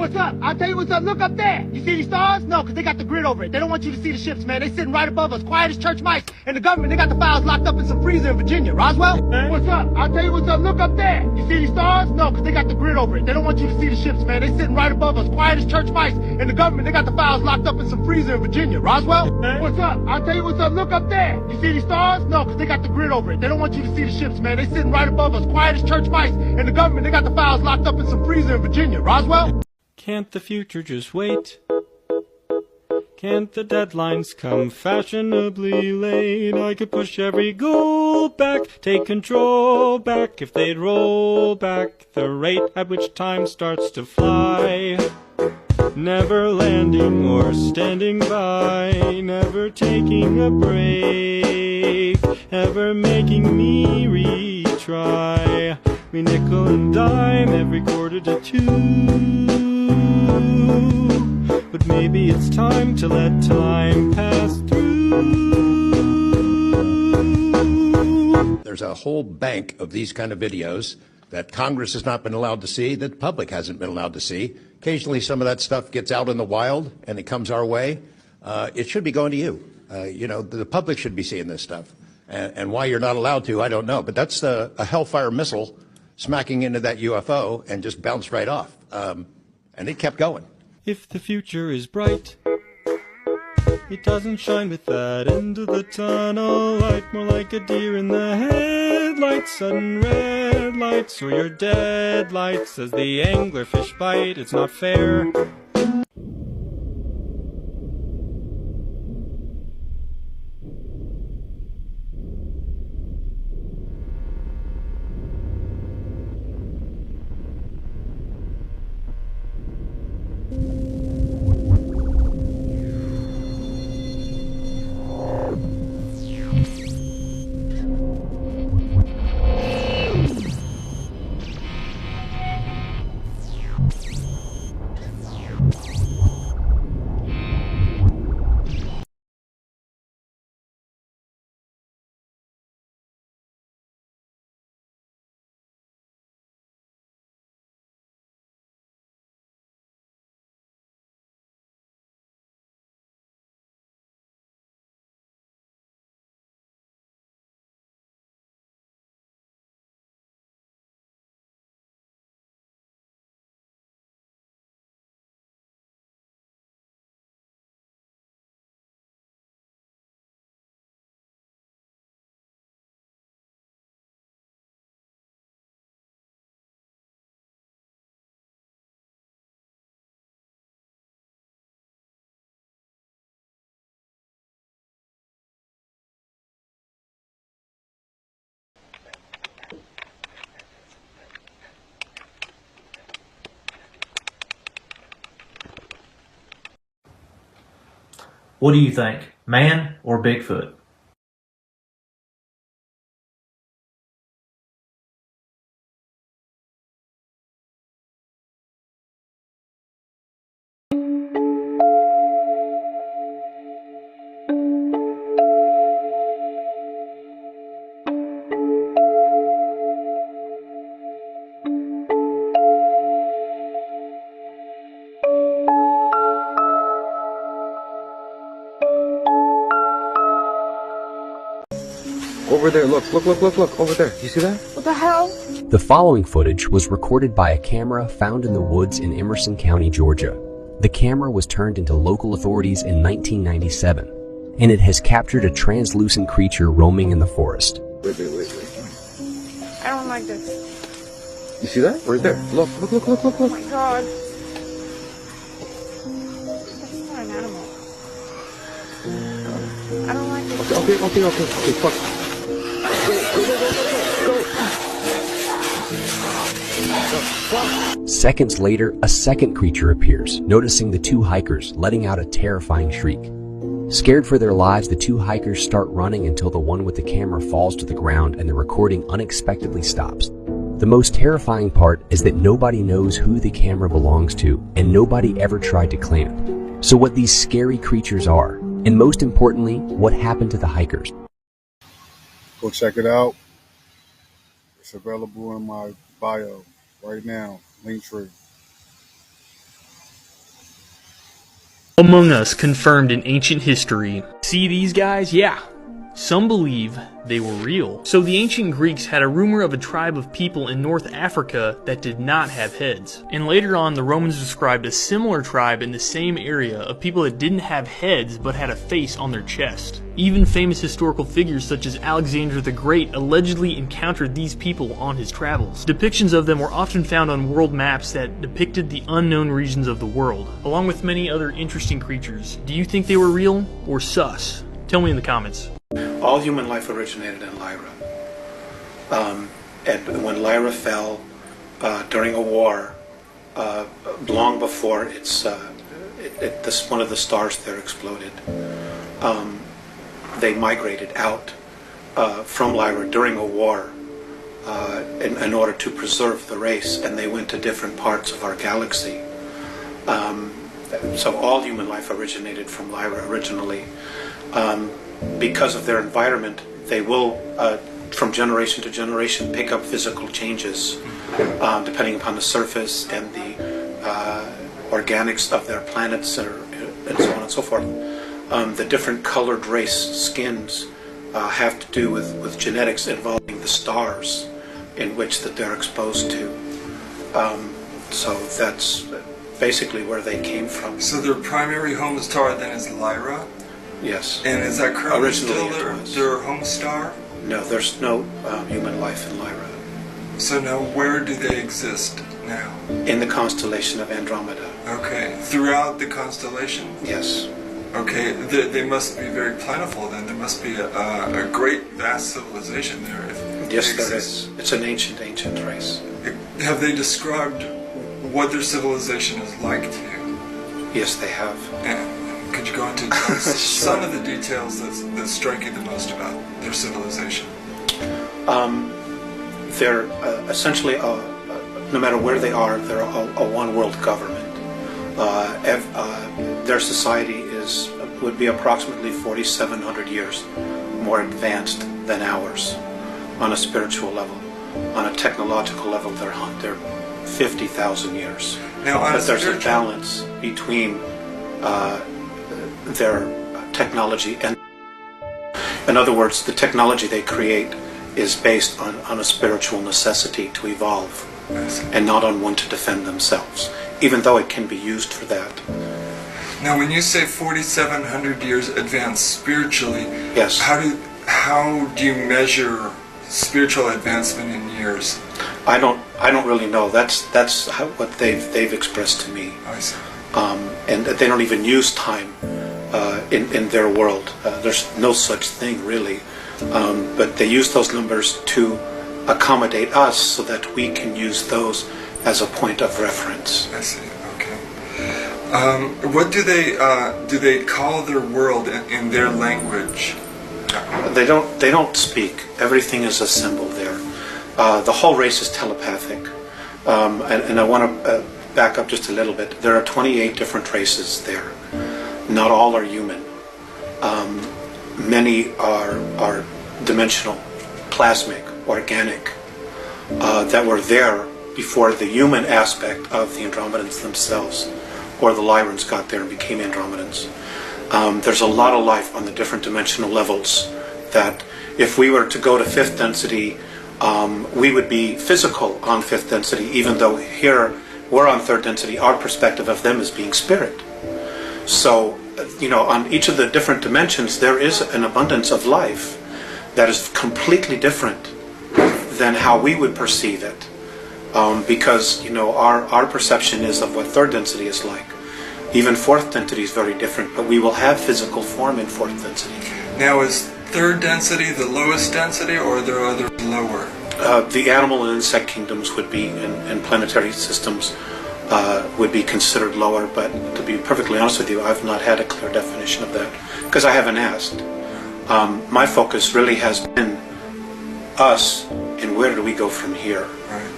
What's up? I'll tell you what's up. Look up there. You see these stars? No, because they got the grid over it. They don't want you to see the ships, man. They sitting right above us, quiet as church mice. And the government, they got the files locked up in some freezer in Virginia. Roswell? What's up? I'll tell you what's up. Look up there. You see these stars? No, because they got the grid over it. They don't want you to see the ships, man. They sitting right above us, quiet as church mice. And the government, they got the files locked up in some freezer in Virginia. Roswell? What's up? I'll tell you what's up. Look up there. You see these stars? No, because they got the grid over it. They don't want you to see the ships, man. They sitting right above us, quiet as church mice. And the government, they got the files locked up in some freezer in Virginia. Roswell? Can't the future just wait? Can't the deadlines come fashionably late? I could push every goal back, take control back, if they'd roll back the rate at which time starts to fly. Never landing or standing by, never taking a break, ever making me retry. We nickel and dime every quarter to two. But maybe it's time to let time pass through. There's a whole bank of these kind of videos that Congress has not been allowed to see, that the public hasn't been allowed to see. Occasionally some of that stuff gets out in the wild and it comes our way. It should be going to you. The public should be seeing this stuff. And why you're not allowed to, I don't know. But that's a Hellfire missile smacking into that UFO and just bounced right off. And it kept going. If the future is bright, it doesn't shine with that end of the tunnel light. More like a deer in the headlights, sudden red lights, or your dead lights as the anglerfish bite. It's not fair. What do you think, man or Bigfoot? Over there, look, over there. You see that? What the hell? The following footage was recorded by a camera found in the woods in Emerson County, Georgia. The camera was turned into local authorities in 1997, and it has captured a translucent creature roaming in the forest. Wait. I don't like this. You see that? Right there. Look. Oh my god. That's not an animal. I don't like this. Okay, fuck. Go. Seconds later, a second creature appears, noticing the two hikers, letting out a terrifying shriek. Scared for their lives, the two hikers start running until the one with the camera falls to the ground and the recording unexpectedly stops. The most terrifying part is that nobody knows who the camera belongs to, and nobody ever tried to claim it. So what these scary creatures are, and most importantly, what happened to the hikers. Go check it out. It's available in my bio right now. Linktree. Among Us confirmed in ancient history. See these guys? Yeah. Some believe they were real. So the ancient Greeks had a rumor of a tribe of people in North Africa that did not have heads. And later on, the Romans described a similar tribe in the same area of people that didn't have heads but had a face on their chest. Even famous historical figures such as Alexander the Great allegedly encountered these people on his travels. Depictions of them were often found on world maps that depicted the unknown regions of the world, along with many other interesting creatures. Do you think they were real or sus? Tell me in the comments. All human life originated in Lyra. And when Lyra fell during a war, long before one of the stars there exploded, they migrated out from Lyra during a war in order to preserve the race, and they went to different parts of our galaxy. So all human life originated from Lyra originally. Because of their environment, they will, from generation to generation, pick up physical changes, depending upon the surface and the organics of their planets, and so on and so forth. The different colored race skins have to do with genetics involving the stars in which that they're exposed to. So that's basically where they came from. So their primary home star then is Lyra? Yes. And is that currently Originally still their home star? No, there's no human life in Lyra. So now where do they exist now? In the constellation of Andromeda. Okay. Throughout the constellation? Yes. Okay. They must be very plentiful then. There must be a great, vast civilization there. Yes, there is. It's an ancient race. Have they described what their civilization is like to you? Yes, they have. And could you go into some of the details that strike you the most about their civilization? They're essentially, no matter where they are, they're a one-world government. Their society would be approximately 4,700 years more advanced than ours on a spiritual level. On a technological level, they're 50,000 years. Now, but there's a balance between their technology and, in other words, the technology they create is based on a spiritual necessity to evolve and not on one to defend themselves, even though it can be used for that. Now, when you say 4,700 years advanced spiritually, yes, how do you measure spiritual advancement in years? I don't really know. That's what they've expressed to me. I see. And they don't even use time in their world. There's no such thing really. But they use those numbers to accommodate us so that we can use those as a point of reference. I see. Okay. What do they call their world in their language? They don't speak. Everything is a symbol there. The whole race is telepathic. And I want to back up just a little bit. There are 28 different races there. Not all are human. Many are dimensional, plasmic, organic, that were there before the human aspect of the Andromedans themselves, or the Lyrans got there and became Andromedans. There's a lot of life on the different dimensional levels that if we were to go to fifth density, we would be physical on fifth density, even though here we're on third density. Our perspective of them is being spirit. So, on each of the different dimensions, there is an abundance of life that is completely different than how we would perceive it. Because, our perception is of what third density is like. Even fourth density is very different, but we will have physical form in fourth density. Now, is third density the lowest density, or are there others lower? The animal and insect kingdoms would be, and planetary systems would be considered lower, but to be perfectly honest with you, I've not had a clear definition of that, because I haven't asked. My focus really has been us, and where do we go from here? Right.